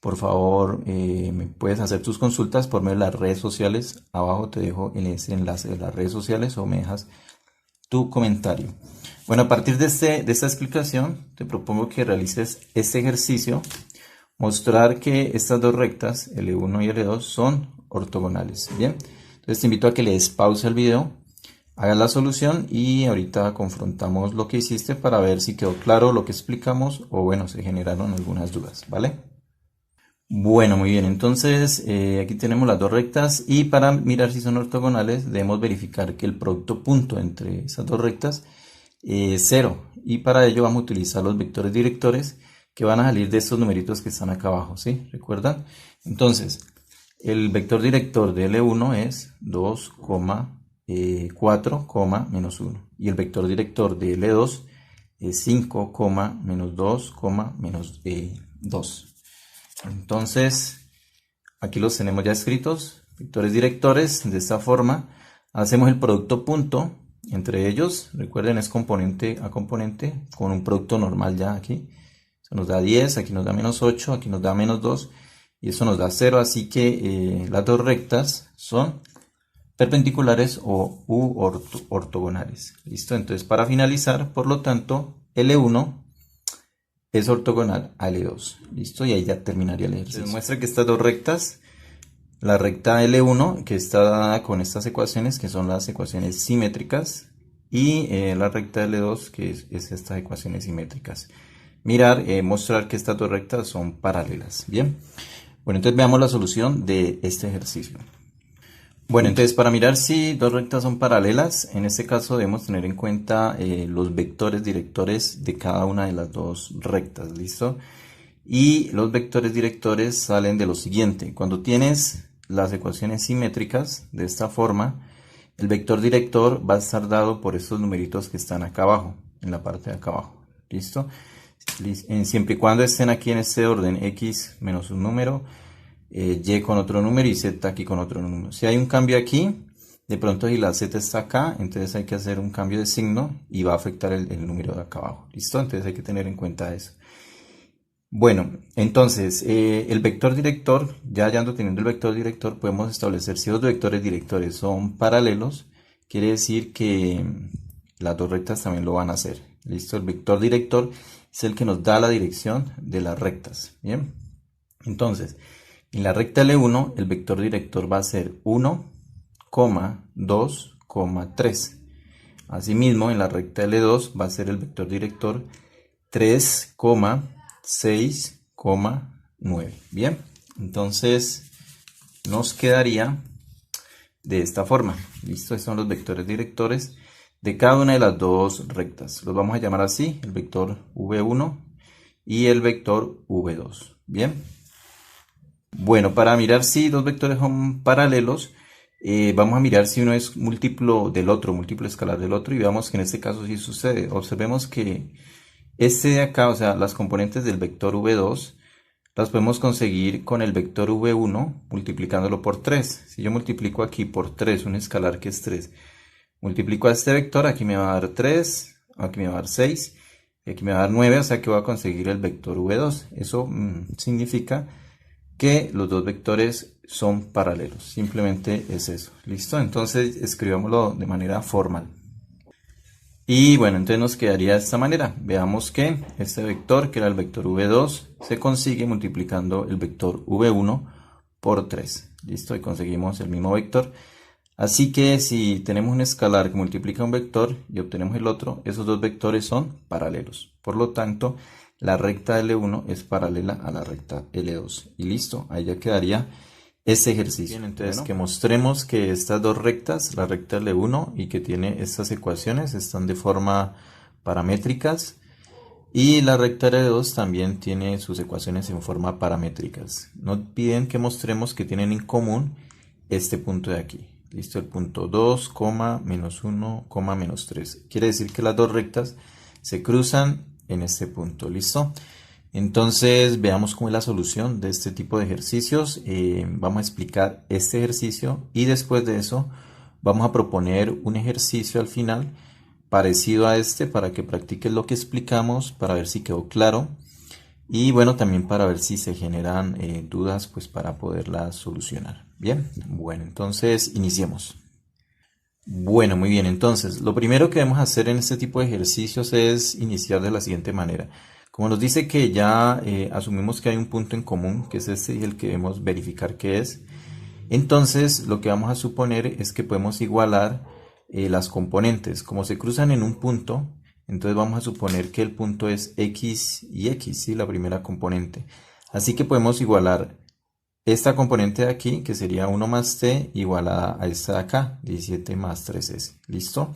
por favor, me puedes hacer tus consultas por medio de las redes sociales. Abajo te dejo ese enlace de las redes sociales o me dejas tu comentario. Bueno, a partir de esta explicación, te propongo que realices este ejercicio. Mostrar que estas dos rectas, L1 y L2, son ortogonales. Bien, entonces te invito a que le des pausa al video, hagas la solución y ahorita confrontamos lo que hiciste para ver si quedó claro lo que explicamos o bueno, se generaron algunas dudas, ¿vale? Bueno, muy bien, entonces aquí tenemos las dos rectas y para mirar si son ortogonales debemos verificar que el producto punto entre esas dos rectas es 0 y para ello vamos a utilizar los vectores directores que van a salir de estos numeritos que están acá abajo, ¿sí? ¿Recuerdan? Entonces, el vector director de L1 es 2, 4, menos 1 y el vector director de L2 es 5, menos 2, menos 2. Entonces, aquí los tenemos ya escritos, vectores directores. De esta forma, hacemos el producto punto entre ellos. Recuerden, es componente a componente con un producto normal ya aquí. Eso nos da 10, aquí nos da menos 8, aquí nos da menos 2 y eso nos da 0. Así que las dos rectas son perpendiculares o ortogonales. ¿Listo? Entonces, para finalizar, por lo tanto, L1 es ortogonal a L2. ¿Listo? Y ahí ya terminaría el ejercicio. Entonces, muestra que estas dos rectas, la recta L1 que está dada con estas ecuaciones, que son las ecuaciones simétricas, y la recta L2 que es estas ecuaciones simétricas. Mirar, mostrar que estas dos rectas son paralelas. Bien. Bueno, entonces veamos la solución de este ejercicio. Bueno, entonces para mirar si dos rectas son paralelas, en este caso debemos tener en cuenta los vectores directores de cada una de las dos rectas, ¿listo? Y los vectores directores salen de lo siguiente. Cuando tienes las ecuaciones simétricas de esta forma, el vector director va a estar dado por estos numeritos que están acá abajo, en la parte de acá abajo, ¿listo? Siempre y cuando estén aquí en este orden, x menos un número, y con otro número y z aquí con otro número. Si hay un cambio aquí, de pronto si la z está acá, entonces hay que hacer un cambio de signo y va a afectar el número de acá abajo. ¿Listo? Entonces hay que tener en cuenta eso. Bueno, entonces el vector director, ya hallando teniendo el vector director, podemos establecer si los vectores directores son paralelos, quiere decir que las dos rectas también lo van a hacer. ¿Listo? El vector director es el que nos da la dirección de las rectas. Bien, entonces en la recta L1 el vector director va a ser 1, 2, 3. Asimismo, en la recta L2 va a ser el vector director 3, 6, 9. Bien, entonces nos quedaría de esta forma. ¿Listo? Estos son los vectores directores de cada una de las dos rectas. Los vamos a llamar así, el vector V1 y el vector V2. Bien. Bueno, para mirar si dos vectores son paralelos, vamos a mirar si uno es múltiplo del otro, múltiplo escalar del otro, y veamos que en este caso sí sucede. Observemos que este de acá, o sea, las componentes del vector V2, las podemos conseguir con el vector V1 multiplicándolo por 3. Si yo multiplico aquí por 3, un escalar que es 3, multiplico a este vector, aquí me va a dar 3, aquí me va a dar 6, Aquí me va a dar 9, o sea que voy a conseguir el vector v2. Eso significa que los dos vectores son paralelos. Simplemente es eso. ¿Listo? Entonces escribámoslo de manera formal. Y bueno, entonces nos quedaría de esta manera. Veamos que este vector, que era el vector v2, se consigue multiplicando el vector v1 por 3. ¿Listo? Y conseguimos el mismo vector. Así que si tenemos un escalar que multiplica un vector y obtenemos el otro, esos dos vectores son paralelos. Por lo tanto, la recta L1 es paralela a la recta L2. Y listo, ahí ya quedaría este ejercicio. Bien, entonces que mostremos que estas dos rectas, la recta L1 y que tiene estas ecuaciones, están de forma paramétricas. Y la recta L2 también tiene sus ecuaciones en forma paramétricas. Nos piden que mostremos que tienen en común este punto de aquí. Listo, el punto 2, menos 1, menos 3. Quiere decir que las dos rectas se cruzan en este punto. ¿Listo? Entonces veamos cómo es la solución de este tipo de ejercicios. Vamos a explicar este ejercicio y después de eso vamos a proponer un ejercicio al final parecido a este para que practiques lo que explicamos, para ver si quedó claro. Y bueno, también para ver si se generan dudas, pues para poderlas solucionar. Bien, bueno, entonces iniciemos. Bueno, muy bien, entonces lo primero que debemos hacer en este tipo de ejercicios es iniciar de la siguiente manera. Como nos dice que ya asumimos que hay un punto en común, que es este y el que debemos verificar que es, entonces lo que vamos a suponer es que podemos igualar las componentes. Como se cruzan en un punto, entonces vamos a suponer que el punto es x y x, ¿sí? La primera componente. Así que podemos igualar esta componente de aquí, que sería 1 más t, igualada a esta de acá, 17 más 3s. ¿Listo?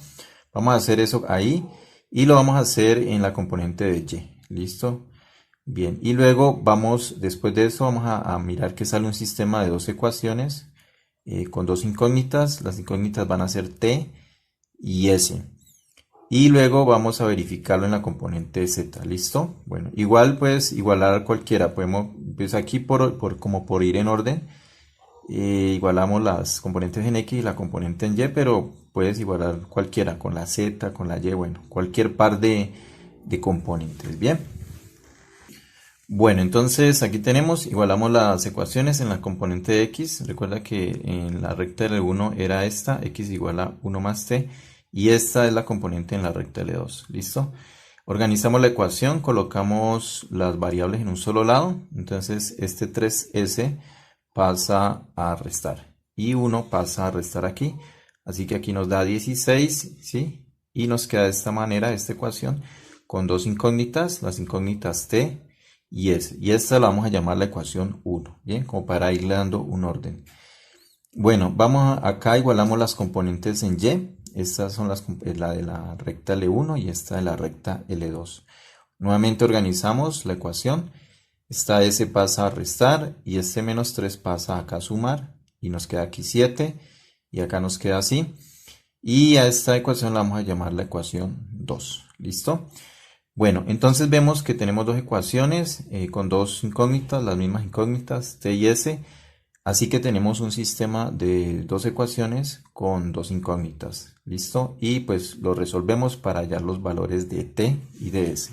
Vamos a hacer eso ahí y lo vamos a hacer en la componente de y. ¿Listo? Bien, y luego vamos, después de eso, vamos a mirar que sale un sistema de dos ecuaciones con dos incógnitas. Las incógnitas van a ser t y s. Y luego vamos a verificarlo en la componente z, ¿listo? Bueno, igual pues igualar cualquiera, podemos, pues aquí como por ir en orden, igualamos las componentes en x y la componente en y, pero puedes igualar cualquiera, con la z, con la y, bueno, cualquier par de componentes, ¿bien? Bueno, entonces aquí tenemos, igualamos las ecuaciones en la componente de x. Recuerda que en la recta L1 era esta, x igual a 1 más t, y esta es la componente en la recta L2. ¿Listo? Organizamos la ecuación, colocamos las variables en un solo lado, entonces este 3s pasa a restar y 1 pasa a restar aquí, así que aquí nos da 16, ¿sí? Y nos queda de esta manera esta ecuación con dos incógnitas, las incógnitas t y s, y esta la vamos a llamar la ecuación 1, ¿bien? Como para irle dando un orden. Bueno, acá igualamos las componentes en y. Estas son la de la recta L1 y esta de la recta L2. Nuevamente organizamos la ecuación. Esta S pasa a restar y este menos 3 pasa acá a sumar. Y nos queda aquí 7 y acá nos queda así. Y a esta ecuación la vamos a llamar la ecuación 2. ¿Listo? Bueno, entonces vemos que tenemos dos ecuaciones con dos incógnitas, las mismas incógnitas, t y s. Así que tenemos un sistema de dos ecuaciones con dos incógnitas. ¿Listo? Y pues lo resolvemos para hallar los valores de t y de s.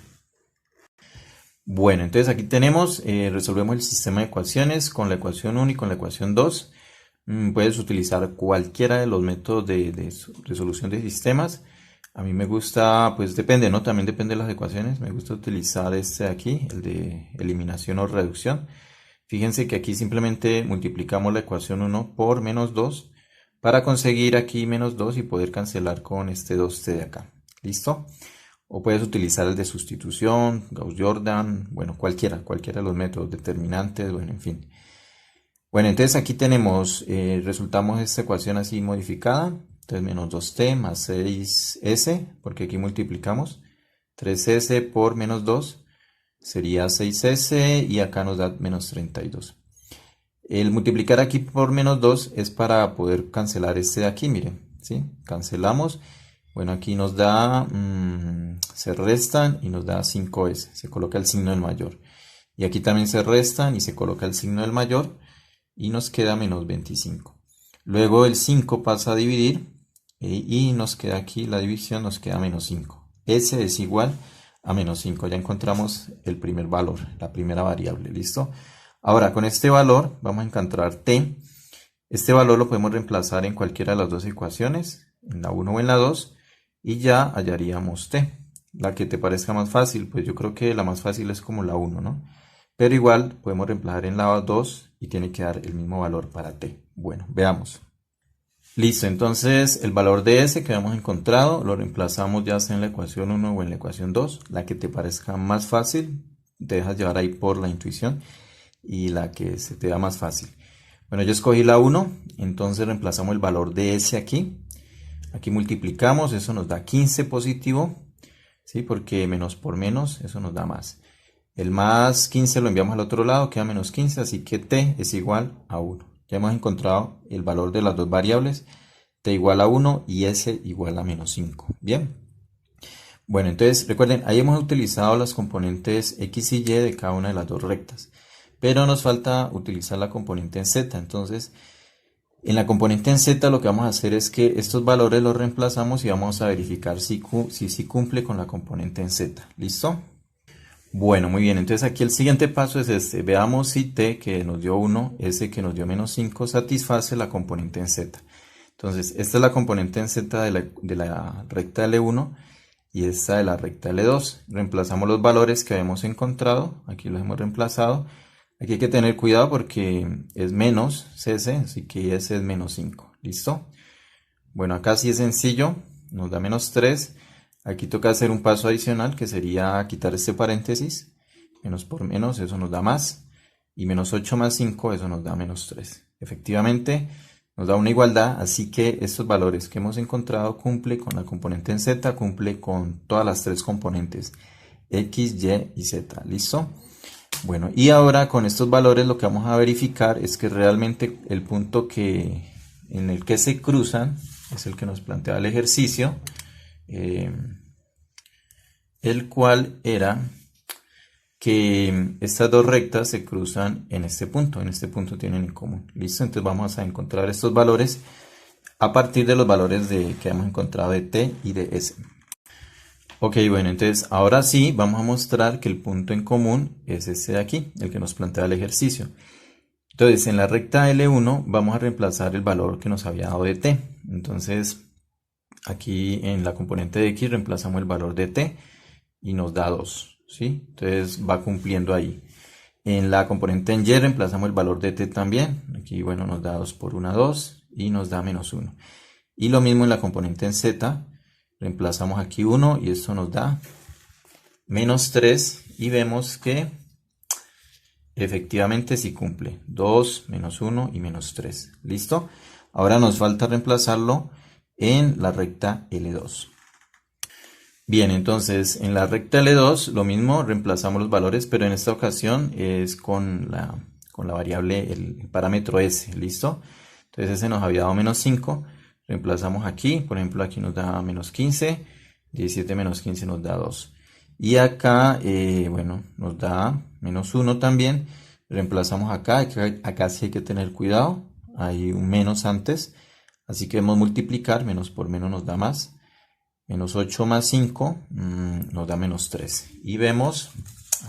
Bueno, entonces aquí tenemos, resolvemos el sistema de ecuaciones con la ecuación 1 y con la ecuación 2. Puedes utilizar cualquiera de los métodos de resolución de sistemas. A mí me gusta, pues depende, ¿no? También depende de las ecuaciones. Me gusta utilizar este de aquí, el de eliminación o reducción. Fíjense que aquí simplemente multiplicamos la ecuación 1 por menos 2 para conseguir aquí menos 2 y poder cancelar con este 2t de acá. ¿Listo? O puedes utilizar el de sustitución, Gauss-Jordan, bueno, cualquiera de los métodos, determinantes, bueno, en fin. Bueno, entonces aquí tenemos, resultamos esta ecuación así modificada. Entonces menos 2t más 6s, porque aquí multiplicamos. 3s por menos 2 sería 6s y acá nos da menos 32. El multiplicar aquí por menos 2 es para poder cancelar este de aquí, miren, ¿sí? Cancelamos. Bueno, aquí nos da, se restan y nos da 5s, se coloca el signo del mayor. Y aquí también se restan y se coloca el signo del mayor y nos queda menos 25. Luego el 5 pasa a dividir y nos queda aquí la división, nos queda menos 5. S es igual a menos 5. Ya encontramos el primer valor, la primera variable, ¿listo? Ahora, con este valor vamos a encontrar t. Este valor lo podemos reemplazar en cualquiera de las dos ecuaciones, en la 1 o en la 2, y ya hallaríamos t. La que te parezca más fácil, pues yo creo que la más fácil es como la 1, ¿no? Pero igual podemos reemplazar en la 2 y tiene que dar el mismo valor para t. Bueno, veamos. Listo, entonces el valor de s que hemos encontrado lo reemplazamos ya sea en la ecuación 1 o en la ecuación 2. La que te parezca más fácil, te dejas llevar ahí por la intuición y la que se te da más fácil. Bueno, yo escogí la 1, entonces reemplazamos el valor de s aquí. Aquí multiplicamos, eso nos da 15 positivo, ¿sí? Porque menos por menos, eso nos da más. El más 15 lo enviamos al otro lado, queda menos 15, así que t es igual a 1. Ya hemos encontrado el valor de las dos variables, t igual a 1 y s igual a menos 5. Bien. Bueno, entonces recuerden, ahí hemos utilizado las componentes x y y de cada una de las dos rectas. Pero nos falta utilizar la componente en z. Entonces, en la componente en z lo que vamos a hacer es que estos valores los reemplazamos y vamos a verificar si cumple con la componente en z. ¿Listo? Bueno, muy bien. Entonces aquí el siguiente paso es este. Veamos si t que nos dio 1, s que nos dio menos 5, satisface la componente en z. Entonces, esta es la componente en z de la recta L1 y esta de la recta L2. Reemplazamos los valores que habíamos encontrado. Aquí los hemos reemplazado. Aquí hay que tener cuidado porque es menos cs, así que s es menos 5. ¿Listo? Bueno, acá sí es sencillo. Nos da menos 3. Aquí toca hacer un paso adicional que sería quitar este paréntesis. Menos por menos, eso nos da más. Y menos 8 más 5, eso nos da menos 3. Efectivamente, nos da una igualdad, así que estos valores que hemos encontrado cumple con la componente en z, cumple con todas las tres componentes, x, y y z. ¿Listo? Bueno, y ahora con estos valores lo que vamos a verificar es que realmente el punto en el que se cruzan es el que nos plantea el ejercicio. El cual era que estas dos rectas se cruzan en este punto tienen en común. ¿Listo? Entonces vamos a encontrar estos valores a partir de los valores que hemos encontrado de t y de s. Ok, bueno, entonces ahora sí vamos a mostrar que el punto en común es este de aquí, el que nos plantea el ejercicio. Entonces en la recta L1 vamos a reemplazar el valor que nos había dado de t. Entonces aquí en la componente de x reemplazamos el valor de t y nos da 2, ¿sí? Entonces va cumpliendo ahí. En la componente en y reemplazamos el valor de t también. Aquí, bueno, nos da 2 por 1, 2 y nos da menos 1. Y lo mismo en la componente en z. Reemplazamos aquí 1 y esto nos da menos 3 y vemos que efectivamente sí cumple. 2, menos 1 y menos 3. ¿Listo? Ahora nos falta reemplazarlo en la recta L2. Bien, entonces en la recta L2 lo mismo, reemplazamos los valores, pero en esta ocasión es con la variable, el parámetro s, ¿listo? Entonces ese nos había dado menos 5, reemplazamos aquí, por ejemplo aquí nos da menos 15, 17 menos 15 nos da 2. Y acá, bueno, nos da menos 1 también, reemplazamos acá sí hay que tener cuidado, hay un menos antes, así que debemos multiplicar, menos por menos nos da más. Menos 8 más 5 nos da menos 3. Y vemos,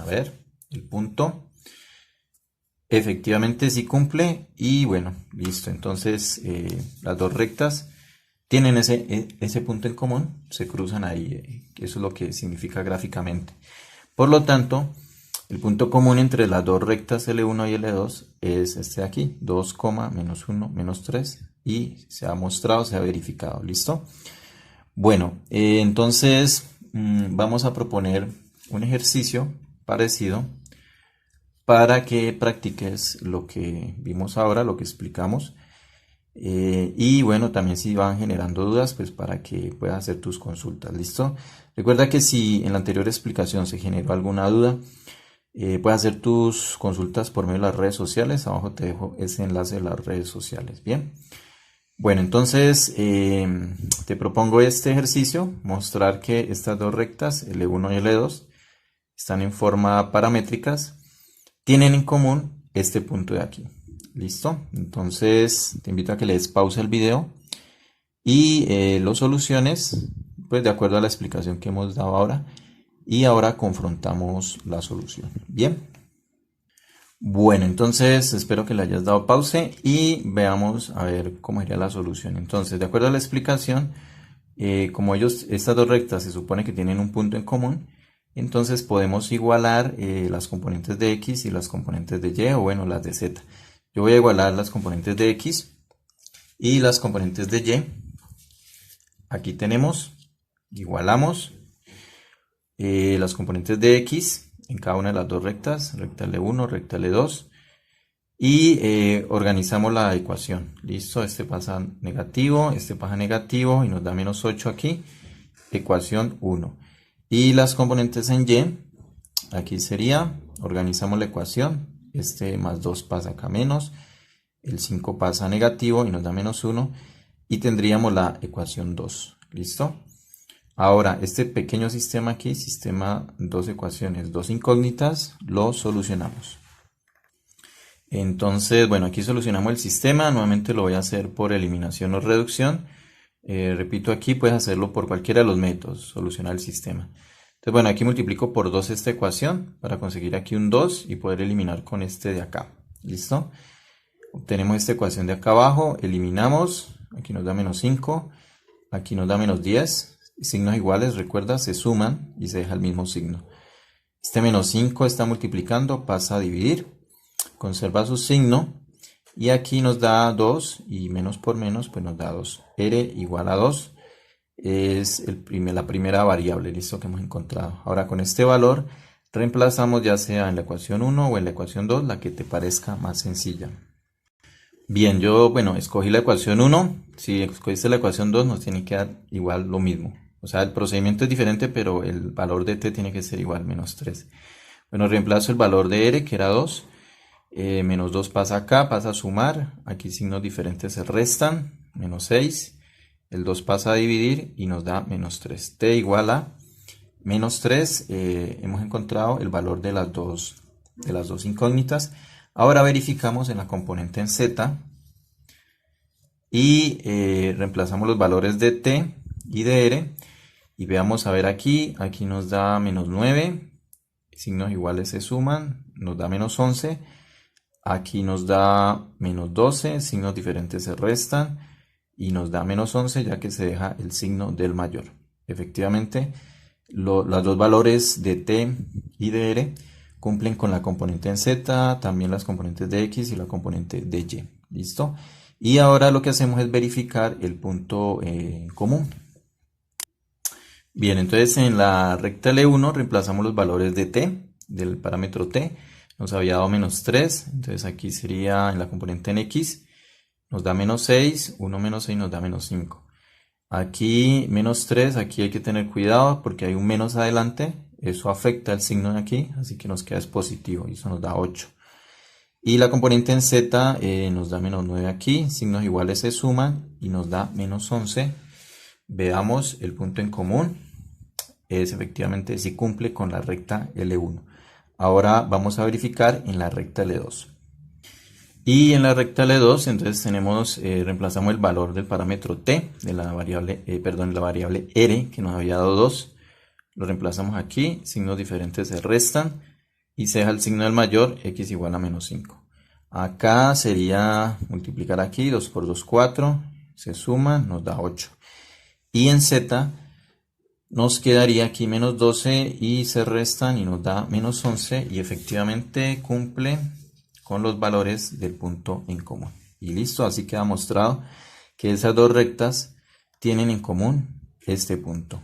a ver, el punto. Efectivamente sí cumple. Y bueno, listo. Entonces las dos rectas tienen ese punto en común. Se cruzan ahí. Eso es lo que significa gráficamente. Por lo tanto, el punto común entre las dos rectas L1 y L2 es este de aquí. 2, menos 1, menos 3. Y se ha mostrado, se ha verificado. ¿Listo? Bueno, entonces vamos a proponer un ejercicio parecido para que practiques lo que vimos ahora, lo que explicamos. Y bueno, también si van generando dudas, pues para que puedas hacer tus consultas. ¿Listo? Recuerda que si en la anterior explicación se generó alguna duda, puedes hacer tus consultas por medio de las redes sociales. Abajo te dejo ese enlace de las redes sociales. Bien. Bueno, entonces te propongo este ejercicio, mostrar que estas dos rectas, L1 y L2, están en forma paramétricas, tienen en común este punto de aquí. ¿Listo? Entonces te invito a que le des pausa al video y lo soluciones, pues de acuerdo a la explicación que hemos dado ahora, Y ahora confrontamos la solución. Bien. Bueno, entonces espero que le hayas dado pause y veamos a ver cómo sería la solución. Entonces, de acuerdo a la explicación, como estas dos rectas se supone que tienen un punto en común, entonces podemos igualar las componentes de x y las componentes de y, o bueno, las de z. Yo voy a igualar las componentes de x y las componentes de y. Aquí tenemos, igualamos las componentes de x en cada una de las dos rectas, recta L1, recta L2, y organizamos la ecuación. Listo, este pasa negativo y nos da menos 8 aquí, ecuación 1. Y las componentes en y, aquí sería, organizamos la ecuación, este más 2 pasa acá menos, el 5 pasa negativo y nos da menos 1, y tendríamos la ecuación 2. ¿Listo? Ahora, este pequeño sistema aquí, sistema dos ecuaciones, dos incógnitas, lo solucionamos. Entonces, bueno, aquí solucionamos el sistema. Nuevamente lo voy a hacer por eliminación o reducción. Repito, aquí puedes hacerlo por cualquiera de los métodos, solucionar el sistema. Entonces, bueno, aquí multiplico por 2 esta ecuación para conseguir aquí un 2 y poder eliminar con este de acá. ¿Listo? Obtenemos esta ecuación de acá abajo, eliminamos, aquí nos da menos 5, aquí nos da menos 10. Signos iguales, recuerda, se suman y se deja el mismo signo. Este menos 5 está multiplicando, pasa a dividir, conserva su signo, y aquí nos da 2, y menos por menos, pues nos da 2. R igual a 2 es la primera variable, listo, que hemos encontrado. Ahora con este valor reemplazamos ya sea en la ecuación 1 o en la ecuación 2, la que te parezca más sencilla. Bien, yo, bueno, escogí la ecuación 1. Si escogiste la ecuación 2, nos tiene que dar igual lo mismo. O sea, el procedimiento es diferente, pero el valor de t tiene que ser igual, menos 3. Bueno, reemplazo el valor de r, que era 2. Menos 2 pasa acá, pasa a sumar. Aquí signos diferentes se restan. Menos 6. El 2 pasa a dividir y nos da menos 3. T igual a menos 3. Hemos encontrado el valor de las dos incógnitas. Ahora verificamos en la componente en z y reemplazamos los valores de t y de r. Y veamos a ver aquí nos da menos 9, signos iguales se suman, nos da menos 11, aquí nos da menos 12, signos diferentes se restan y nos da menos 11 ya que se deja el signo del mayor. Efectivamente, los dos valores de t y de r cumplen con la componente en z, también las componentes de x y la componente de y. ¿Listo? Y ahora lo que hacemos es verificar el punto común. Bien, entonces en la recta L1 reemplazamos los valores de t, del parámetro t, nos había dado menos 3, entonces aquí sería en la componente en x, nos da menos 6, 1 menos 6 nos da menos 5. Aquí menos 3, aquí hay que tener cuidado porque hay un menos adelante, eso afecta el signo de aquí, así que nos queda es positivo y eso nos da 8. Y la componente en z nos da menos 9 aquí, signos iguales se suman y nos da menos 11. Veamos el punto en común, es efectivamente si cumple con la recta L1. Ahora vamos a verificar en la recta L2. Y en la recta L2 entonces tenemos, reemplazamos el valor del parámetro t, de la variable, la variable r que nos había dado 2. Lo reemplazamos aquí, signos diferentes se restan y se deja el signo del mayor, x igual a menos 5. Acá sería multiplicar aquí, 2 por 2, 4, se suma, nos da 8. Y en z nos quedaría aquí menos 12 y se restan y nos da menos 11 y efectivamente cumple con los valores del punto en común. Y listo, así queda mostrado que esas dos rectas tienen en común este punto.